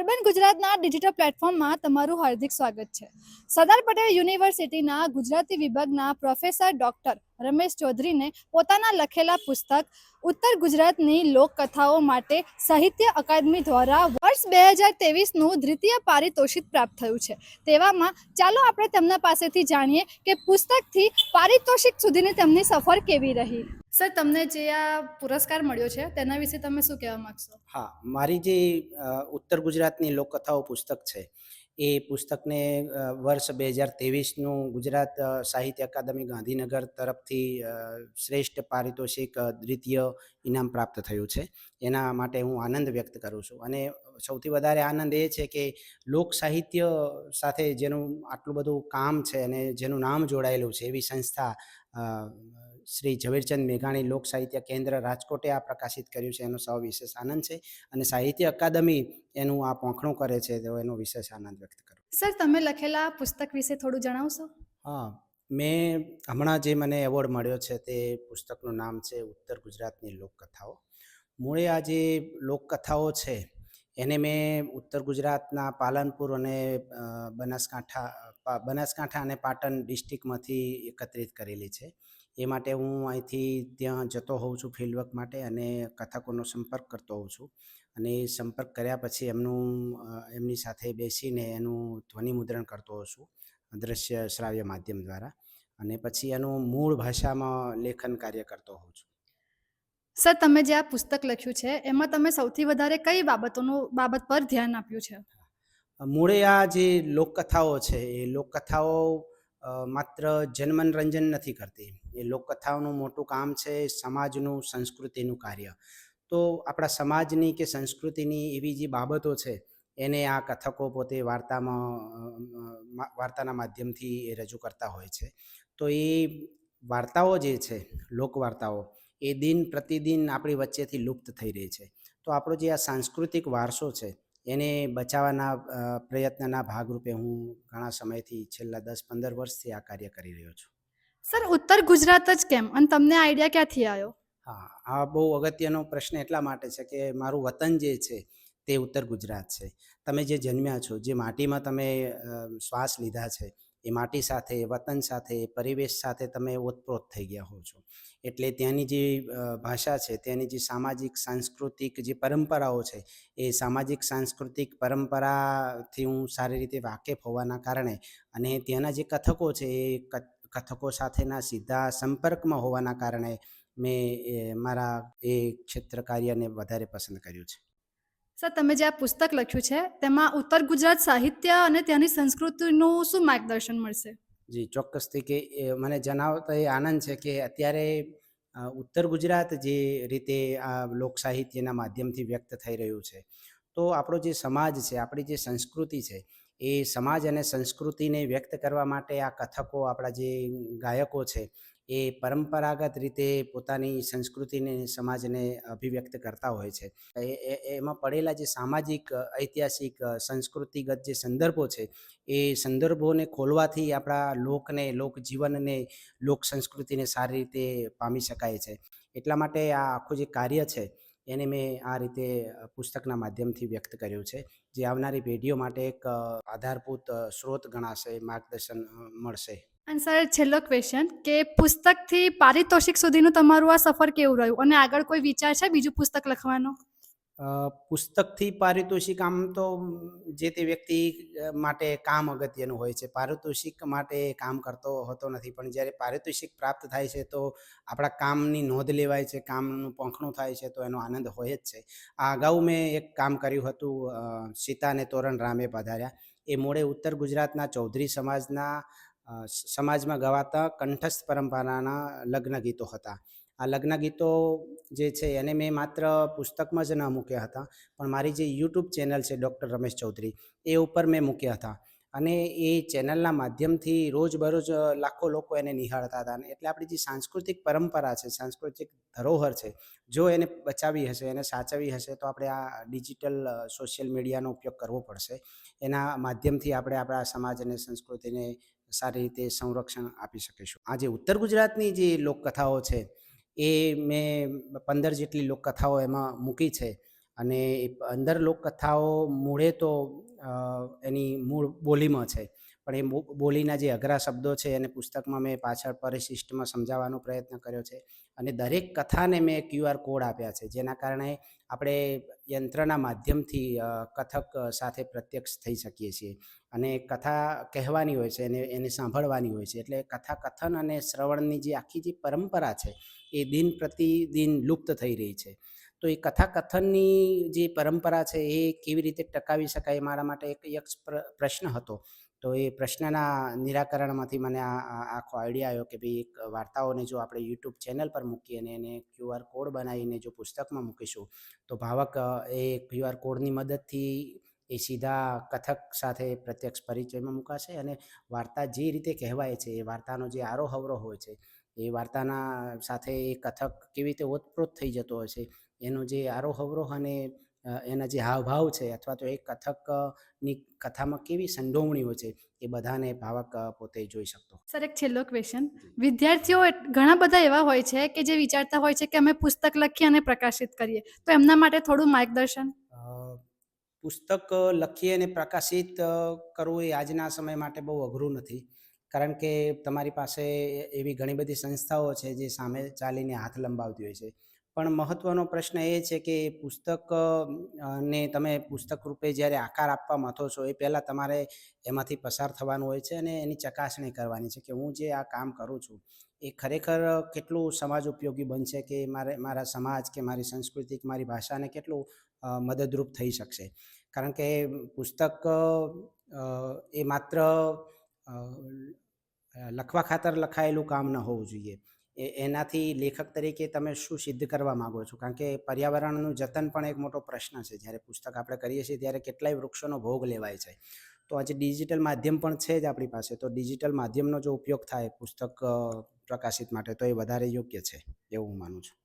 Urban ગુજરાતના digital પ્લેટફોર્મમાં તમારું હાર્દિક સ્વાગત છે. સરદાર પટેલ યુનિવર્સિટીના ગુજરાતી વિભાગના પ્રોફેસર ડૉક્ટર રમેશ ચૌધરીને પોતાના લખેલા પુસ્તક ઉત્તર ગુજરાતની લોકકથાઓ માટે સાહિત્ય અકાદમી દ્વારા વર્ષ 2023નું દ્વિતીય પારિતોષિક પ્રાપ્ત થયું છે. તેવામાં ચાલો આપણે તેમના પાસેથી જાણીએ કે પુસ્તકથી પારિતોષિક સુધીની તેમની સફર કેવી રહી. સર, તમને જે આ પુરસ્કાર મળ્યો છે તેના વિશે તમે શું કહેવા માંગશો? હા, મારી જે ઉત્તર ગુજરાતની લોકકથાઓ પુસ્તક છે એ પુસ્તકને વર્ષ 2023નું ગુજરાત સાહિત્ય અકાદમી ગાંધીનગર તરફથી શ્રેષ્ઠ પારિતોષિક દ્વિતીય ઇનામ પ્રાપ્ત થયું છે. એના માટે હું આનંદ વ્યક્ત કરું છું. અને સૌથી વધારે આનંદ એ છે કે લોક સાહિત્ય સાથે જેનું આટલું બધું કામ છે અને જેનું નામ જોડાયેલું છે એવી સંસ્થા શ્રી ઝવેરચંદ મેઘાણી લોક સાહિત્ય કેન્દ્ર રાજકોટે આ પ્રકાશિત કર્યું છે એનો સૌ વિશેષ આનંદ છે. અને સાહિત્ય અકાદમી એનું આ પોંખણું કરે છે તો એનો વિશેષ આનંદ વ્યક્ત કરું. સર, તમે લખેલા પુસ્તક વિશે થોડું જણાવશો? હા, મેં હમણાં જે મને એવોર્ડ મળ્યો છે તે પુસ્તકનું નામ છે ઉત્તર ગુજરાતની લોકકથાઓ. મૂળે આ જે લોકકથાઓ છે એને મેં ઉત્તર ગુજરાતના પાલનપુર અને બનાસકાંઠા અને પાટણ ડિસ્ટ્રિક્ટમાંથી એકત્રિત કરેલી છે. એ માટે હું અહીંથી ત્યાં જતો હોઉં છું ફિલ્ડવર્ક માટે અને કથકોનો સંપર્ક કરતો હોઉં છું. અને એ સંપર્ક કર્યા પછી એમની સાથે બેસીને એનું ધ્વનિમુદ્રણ કરતો હોઉં છું દ્રશ્ય શ્રાવ્ય માધ્યમ દ્વારા. અને પછી એનું મૂળ ભાષામાં લેખન કાર્ય કરતો હોઉં છું. સર, તમે જે આ પુસ્તક લખ્યું છે એમાં તમે સૌથી વધારે કઈ બાબત પર ધ્યાન આપ્યું છે? મૂળે આ જે લોકકથાઓ છે એ લોકકથાઓ માત્ર જનમનોરંજન નથી કરતી. એ લોકકથાઓનું મોટું કામ છે સમાજનું, સંસ્કૃતિનું કાર્ય. તો આપણા સમાજની કે સંસ્કૃતિની એવી જે બાબતો છે એને આ કથકો પોતે વાર્તાના માધ્યમથી રજૂ કરતા હોય છે. તો એ વાર્તાઓ જે છે લોકવાર્તાઓ એ દિન પ્રતિદિન આપણી વચ્ચેથી લુપ્ત થઈ રહી છે. તો આપણો જે આ સાંસ્કૃતિક વારસો છે એને બચાવવાના પ્રયત્નના ભાગરૂપે હું ઘણા સમયથી છેલ્લા 10-15 વર્ષથી આ કાર્ય કરી રહ્યો છું. સર, ઉત્તર ગુજરાત જ કેમ અને તમને આઈડિયા ક્યાંથી આવ્યો? હા, આ બહુ અગત્યનો પ્રશ્ન એટલા માટે છે કે મારું વતન જે છે તે ઉત્તર ગુજરાત છે. તમે જે જન્મ્યા છો, જે માટીમાં તમે શ્વાસ લીધા છે એ માટી સાથે, વતન સાથે, પરિવેશ સાથે તમે ઓતપ્રોત થઈ ગયા હો છો. એટલે ત્યાંની જે ભાષા છે, ત્યાંની જે સામાજિક સાંસ્કૃતિક જે પરંપરાઓ છે એ સામાજિક સાંસ્કૃતિક પરંપરાથી હું સારી રીતે વાકેફ હોવાના કારણે અને ત્યાંના જે કથકો છે એ કથકો સાથેના સીધા સંપર્કમાં હોવાના કારણે મેં મારા એ ક્ષેત્ર કાર્યને વધારે પસંદ કર્યું છે. સર, તમે જે આ પુસ્તક લખ્યું છે તેમાં ઉત્તર ગુજરાત સાહિત્ય અને ત્યાંની સંસ્કૃતિનું શું માર્ગદર્શન મળશે? જી, ચોક્કસથી કે મને જણાવતા એ આનંદ છે કે અત્યારે ઉત્તર ગુજરાત જે રીતે આ લોક સાહિત્યના માધ્યમથી વ્યક્ત થઈ રહ્યું છે તો આપણો જે સમાજ છે, આપણી જે સંસ્કૃતિ છે એ સમાજ અને સંસ્કૃતિને વ્યક્ત કરવા માટે આ કથકો, આપણા જે ગાયકો છે એ પરંપરાગત રીતે પોતાની સંસ્કૃતિને, સમાજને અભિવ્યક્ત કરતા હોય છે. એમાં પડેલા જે સામાજિક, ઐતિહાસિક, સંસ્કૃતિગત જે સંદર્ભો છે એ સંદર્ભોને ખોલવાથી આપણા લોકને, લોકજીવનને, લોક સંસ્કૃતિને સારી રીતે પામી શકાય છે. એટલા માટે આ આખું જે કાર્ય છે એને મેં આ રીતે પુસ્તકના માધ્યમથી વ્યક્ત કર્યું છે, જે આવનારી પેઢીઓ માટે એક આધારભૂત સ્ત્રોત ગણાશે, માર્ગદર્શન મળશે. અને સર, છેલ્લો ક્વેશ્ચન કે પુસ્તકથી પારિતોષિક સુધીનું તમારું આ સફર કેવું રહ્યું અને આગળ કોઈ વિચાર છે બીજું પુસ્તક લખવાનો? પુસ્તકથી પારિતોષિક આમ તો જે તે વ્યક્તિ માટે કામ અગત્યનું હોય છે. પારિતોષિક માટે કામ કરતો હોતો નથી, પણ જ્યારે પારિતોષિક પ્રાપ્ત થાય છે તો આપણા કામની નોંધ લેવાય છે, કામનું પોંખણું થાય છે તો એનો આનંદ હોય જ છે. આ અગાઉ મેં એક કામ કર્યું હતું, સીતાને તોરણ રામે પધાર્યા. એ મૂળે ઉત્તર ગુજરાતના ચૌધરી સમાજમાં ગવાતા કંઠસ્થ પરંપરાના લગ્ન ગીતો હતા. આ લગ્ન ગીતો જે છે એને મેં માત્ર પુસ્તકમાં જ ન મૂક્યા હતા, પણ મારી જે યુટ્યુબ ચેનલ છે ડૉક્ટર રમેશ ચૌધરી એ ઉપર મેં મૂક્યા હતા. અને એ ચેનલના માધ્યમથી રોજબરોજ લાખો લોકો એને નિહાળતા હતા. એટલે આપણી જે સાંસ્કૃતિક પરંપરા છે, સાંસ્કૃતિક ધરોહર છે, જો એને બચાવી હશે, એને સાચવવી હશે તો આપણે આ ડિજિટલ સોશિયલ મીડિયાનો ઉપયોગ કરવો પડશે. એના માધ્યમથી આપણે આપણા સમાજ અને સંસ્કૃતિને સારી રીતે સંરક્ષણ આપી શકીશું. આજે ઉત્તર ગુજરાતની જે લોકકથાઓ છે એ મેં 15 જેટલી લોકકથાઓ એમાં મૂકી છે અને અંદર લોકકથાઓ મૂળે તો એની મૂળ બોલીમાં છે, પણ એ બોલીના જે અઘરા શબ્દો છે એને પુસ્તકમાં મેં પાછળ પરિશિષ્ટમાં સમજાવવાનો પ્રયત્ન કર્યો છે. અને દરેક કથાને મેં QR કોડ આપ્યા છે, જેના કારણે આપણે યંત્રના માધ્યમથી કથક સાથે પ્રત્યક્ષ થઈ શકીએ છીએ. અને કથા કહેવાની હોય છે એને સાંભળવાની હોય છે, એટલે કથા કથન અને શ્રવણની જે આખી જે પરંપરા છે એ દિન પ્રતિદિન લુપ્ત થઈ રહી છે. તો એ કથા કથનની જે પરંપરા છે એ કેવી રીતે ટકાવી શકાય, મારા માટે એક પ્રશ્ન હતો. તો એ પ્રશ્નના નિરાકરણમાંથી મને આખો આઈડિયા આવ્યો કે ભાઈ એક વાર્તાઓને જો આપણે યુટ્યુબ ચેનલ પર મૂકીએ અને એને QR કોડ બનાવીને જો પુસ્તકમાં મૂકીશું તો ભાવક એ QR કોડની મદદથી એ સીધા કથક સાથે પ્રત્યક્ષ પરિચયમાં મુકાશે, અને વાર્તા જે રીતે કહેવાય છે એ વાર્તાનો જે આરોહવરો હોય છે એ વાર્તાના સાથે એ કથક કેવી રીતે ઓતપ્રોત થઈ જતો હોય છે એનો જે આરોહવરોહ અને એના જે હાવભાવ છે, અથવા તો એ કથકની કથામાં કેવી સંડોવણી હોય છે એ બધાને ભાવક પોતે જોઈ શકતો. સર, એક છેલ્લો ક્વેશ્ચન. વિદ્યાર્થીઓ ઘણા બધા એવા હોય છે કે જે વિચારતા હોય છે કે અમે પુસ્તક લખીએ અને પ્રકાશિત કરીએ, તો એમના માટે થોડું માર્ગદર્શન. પુસ્તક લખી અને પ્રકાશિત કરવું એ આજના સમય માટે બહુ અઘરું નથી, કારણ કે તમારી પાસે એવી ઘણી બધી સંસ્થાઓ છે જે સામે ચાલીને હાથ લંબાવતી હોય છે. પણ મહત્વનો પ્રશ્ન એ છે કે પુસ્તક ને તમે પુસ્તક રૂપે જ્યારે આકાર આપવા માંગો છો એ પહેલાં તમારે એમાંથી પસાર થવાનું હોય છે અને એની ચકાસણી કરવાની છે કે હું જે આ કામ કરું છું એ ખરેખર કેટલું સમાજ ઉપયોગી બનશે, કે મારા સમાજ કે મારી સંસ્કૃતિ કે મારી ભાષાને કેટલું મદદરૂપ થઈ શકશે. કારણ કે પુસ્તક એ માત્ર લખવા ખાતર લખાયેલું કામ ન હોવું જોઈએ. એનાથી લેખક તરીકે તમે શું સિદ્ધ કરવા માગો છો, કારણ કે પર્યાવરણનું જતન પણ એક મોટો પ્રશ્ન છે. જ્યારે પુસ્તક આપણે કરીએ છીએ ત્યારે કેટલાય વૃક્ષોનો ભોગ લેવાય છે. તો આજે ડિજિટલ માધ્યમ પણ છે જ આપણી પાસે, તો ડિજિટલ માધ્યમનો જો ઉપયોગ થાય પુસ્તક પ્રકાશિત માટે તો એ વધારે યોગ્ય છે એવું હું માનું છું.